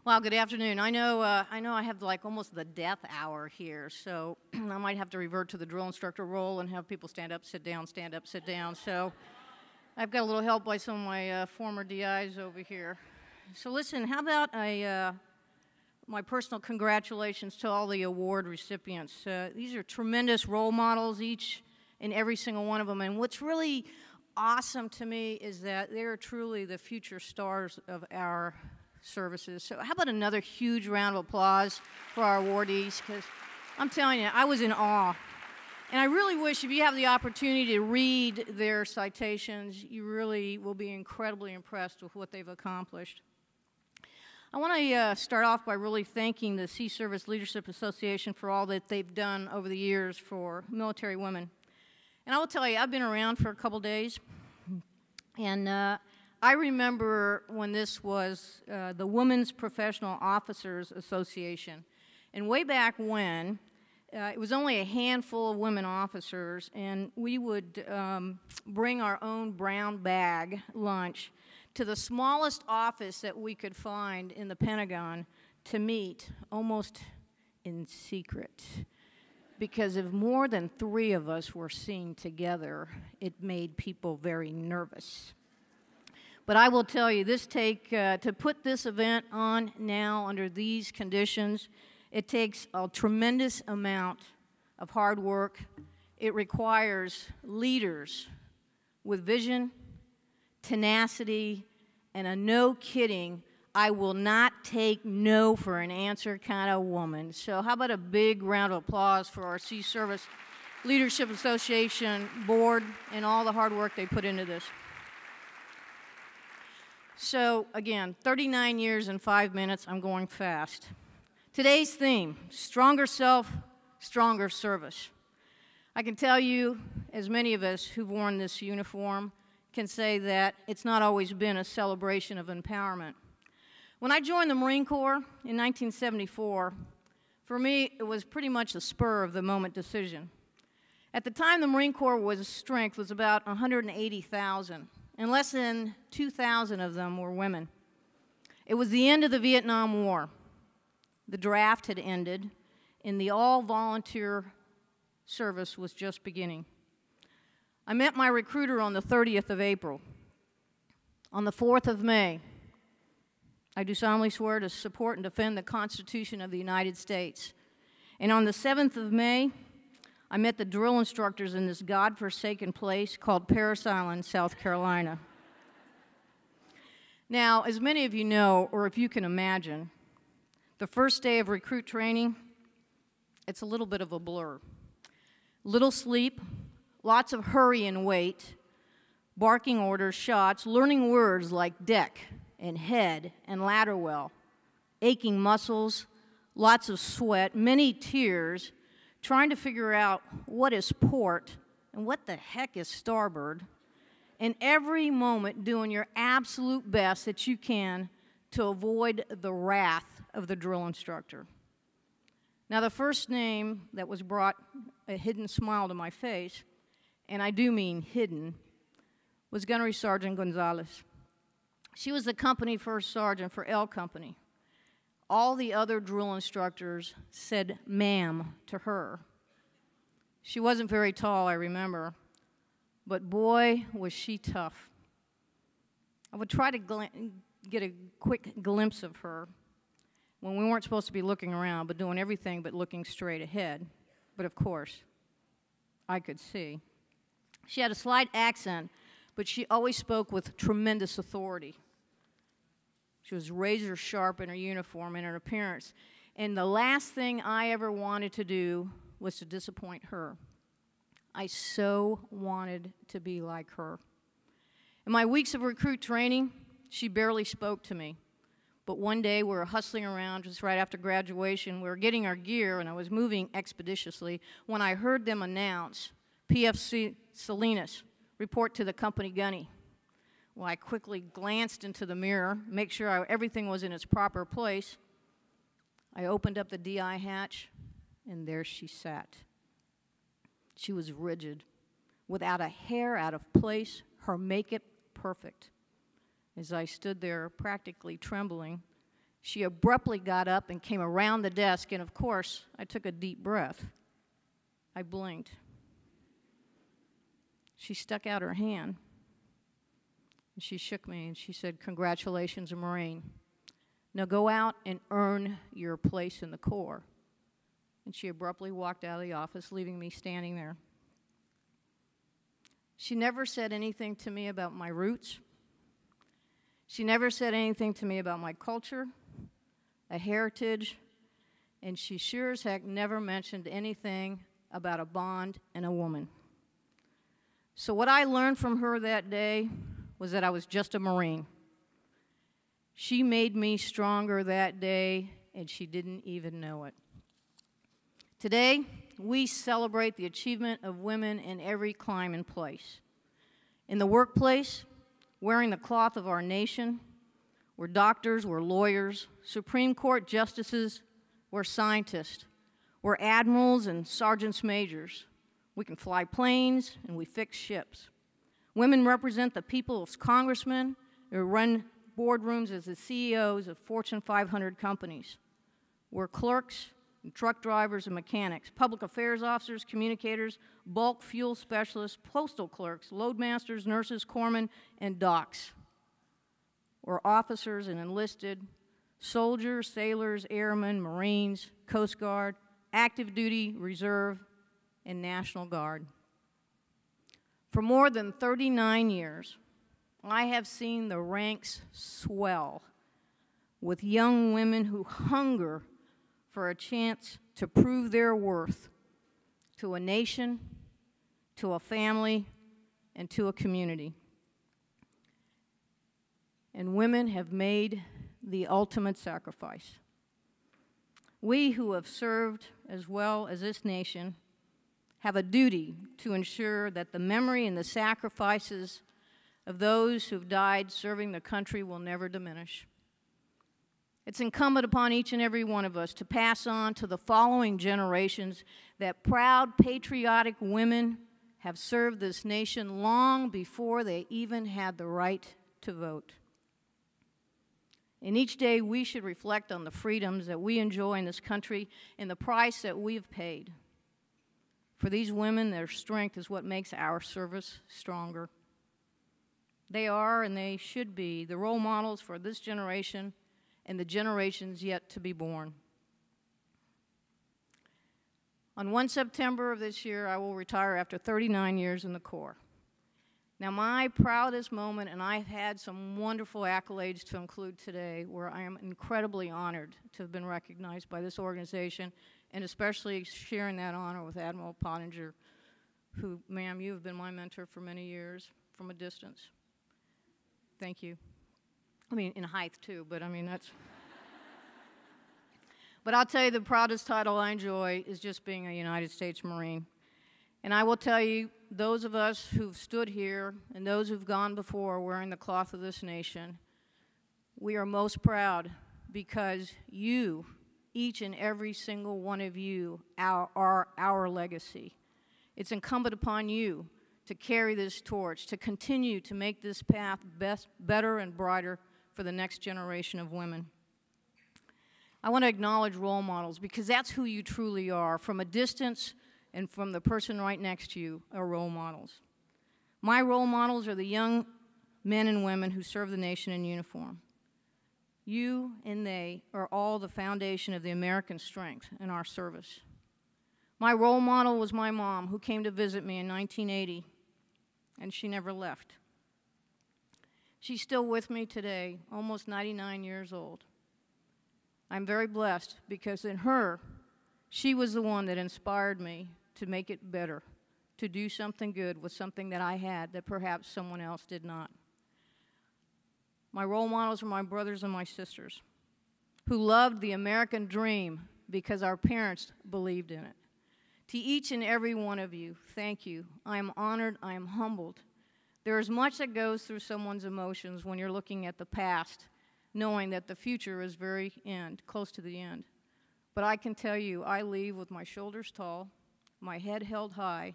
Well, good afternoon. I know I have like almost the death hour here, so I might have to revert to the drill instructor role and have people stand up, sit down, stand up, sit down. So I've got a little help by some of my former DIs over here. So listen, how about my personal congratulations to all the award recipients. These are tremendous role models, each and every single one of them. And what's really awesome to me is that they're truly the future stars of our services. So how about another huge round of applause for our awardees, because I'm telling you, I was in awe. And I really wish if you have the opportunity to read their citations, you really will be incredibly impressed with what they've accomplished. I want to start off by really thanking the Sea Service Leadership Association for all that they've done over the years for military women. And I will tell you, I've been around for a couple days, and I remember when this was the Women's Professional Officers Association. And way back when, it was only a handful of women officers, and we would bring our own brown bag lunch to the smallest office that we could find in the Pentagon to meet, almost in secret. Because if more than 3 of us were seen together, it made people very nervous. But I will tell you, to put this event on now under these conditions, it takes a tremendous amount of hard work. It requires leaders with vision, tenacity, and a no kidding, I will not take no for an answer kind of woman. So how about a big round of applause for our Sea Service Leadership Association board and all the hard work they put into this. So again, 39 years and 5 minutes, I'm going fast. Today's theme, stronger self, stronger service. I can tell you, as many of us who've worn this uniform can say that it's not always been a celebration of empowerment. When I joined the Marine Corps in 1974, for me, it was pretty much a spur-of-the-moment decision. At the time, the Marine Corps' strength was about 180,000. And less than 2,000 of them were women. It was the end of the Vietnam War. The draft had ended, and the all-volunteer service was just beginning. I met my recruiter on the 30th of April. On the 4th of May, I do solemnly swear to support and defend the Constitution of the United States. And on the 7th of May, I met the drill instructors in this godforsaken place called Parris Island, South Carolina. Now, as many of you know, or if you can imagine, the first day of recruit training, it's a little bit of a blur. Little sleep, lots of hurry and wait, barking orders, shots, learning words like deck and head and ladder well, aching muscles, lots of sweat, many tears, trying to figure out what is port and what the heck is starboard, and every moment doing your absolute best that you can to avoid the wrath of the drill instructor. Now, the first name that was brought a hidden smile to my face, and I do mean hidden, was Gunnery Sergeant Gonzalez. She was the company first sergeant for L Company. All the other drill instructors said ma'am to her. She wasn't very tall, I remember, but boy, was she tough. I would try to get a quick glimpse of her when we weren't supposed to be looking around, but doing everything but looking straight ahead. But of course, I could see. She had a slight accent, but she always spoke with tremendous authority. She was razor sharp in her uniform and her appearance. And the last thing I ever wanted to do was to disappoint her. I so wanted to be like her. In my weeks of recruit training, she barely spoke to me. But one day we were hustling around just right after graduation. We were getting our gear, and I was moving expeditiously when I heard them announce, PFC Salinas, report to the company gunny. Well, I quickly glanced into the mirror, make sure everything was in its proper place. I opened up the DI hatch, and there she sat. She was rigid, without a hair out of place, her makeup perfect. As I stood there practically trembling, She abruptly got up and came around the desk, and of course, I took a deep breath. I blinked. She stuck out her hand, and she shook me, and she said, "Congratulations, Marine. Now go out and earn your place in the Corps." And she abruptly walked out of the office, leaving me standing there. She never said anything to me about my roots. She never said anything to me about my culture, a heritage, and she sure as heck never mentioned anything about a bond and a woman. So what I learned from her that day was that I was just a Marine. She made me stronger that day, and she didn't even know it. Today, we celebrate the achievement of women in every clime and place. In the workplace, wearing the cloth of our nation, we're doctors, we're lawyers, Supreme Court justices, we're scientists, we're admirals and sergeants majors. We can fly planes and we fix ships. Women represent the people as congressmen or run boardrooms as the CEOs of Fortune 500 companies. We're clerks and truck drivers and mechanics, public affairs officers, communicators, bulk fuel specialists, postal clerks, loadmasters, nurses, corpsmen, and docs. We're officers and enlisted, soldiers, sailors, airmen, Marines, Coast Guard, active duty, reserve, and National Guard. For more than 39 years, I have seen the ranks swell with young women who hunger for a chance to prove their worth to a nation, to a family, and to a community. And women have made the ultimate sacrifice. We who have served as well as this nation have a duty to ensure that the memory and the sacrifices of those who've died serving the country will never diminish. It's incumbent upon each and every one of us to pass on to the following generations that proud, patriotic women have served this nation long before they even had the right to vote. And each day we should reflect on the freedoms that we enjoy in this country and the price that we've paid. For these women, their strength is what makes our service stronger. They are, and they should be, the role models for this generation and the generations yet to be born. On 1 September of this year, I will retire after 39 years in the Corps. Now, my proudest moment, and I've had some wonderful accolades to include today, where I am incredibly honored to have been recognized by this organization, and especially sharing that honor with Admiral Pottinger, who, ma'am, you have been my mentor for many years from a distance. Thank you. I mean, in height, too, but I mean, that's... But I'll tell you, the proudest title I enjoy is just being a United States Marine. And I will tell you, those of us who've stood here and those who've gone before wearing the cloth of this nation, we are most proud because you, each and every single one of you, are our legacy. It's incumbent upon you to carry this torch, to continue to make this path better and brighter for the next generation of women. I want to acknowledge role models because that's who you truly are. From a distance and from the person right next to you are role models. My role models are the young men and women who serve the nation in uniform. You and they are all the foundation of the American strength in our service. My role model was my mom, who came to visit me in 1980, and she never left. She's still with me today, almost 99 years old. I'm very blessed because in her, she was the one that inspired me to make it better, to do something good with something that I had that perhaps someone else did not. My role models are my brothers and my sisters who loved the American dream because our parents believed in it. To each and every one of you, thank you. I am honored, I am humbled. There is much that goes through someone's emotions when you're looking at the past, knowing that the future is very close to the end. But I can tell you, I leave with my shoulders tall, my head held high,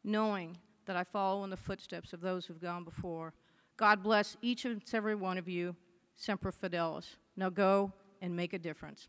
knowing that I follow in the footsteps of those who've gone before. God bless each and every one of you. Semper Fidelis. Now go and make a difference.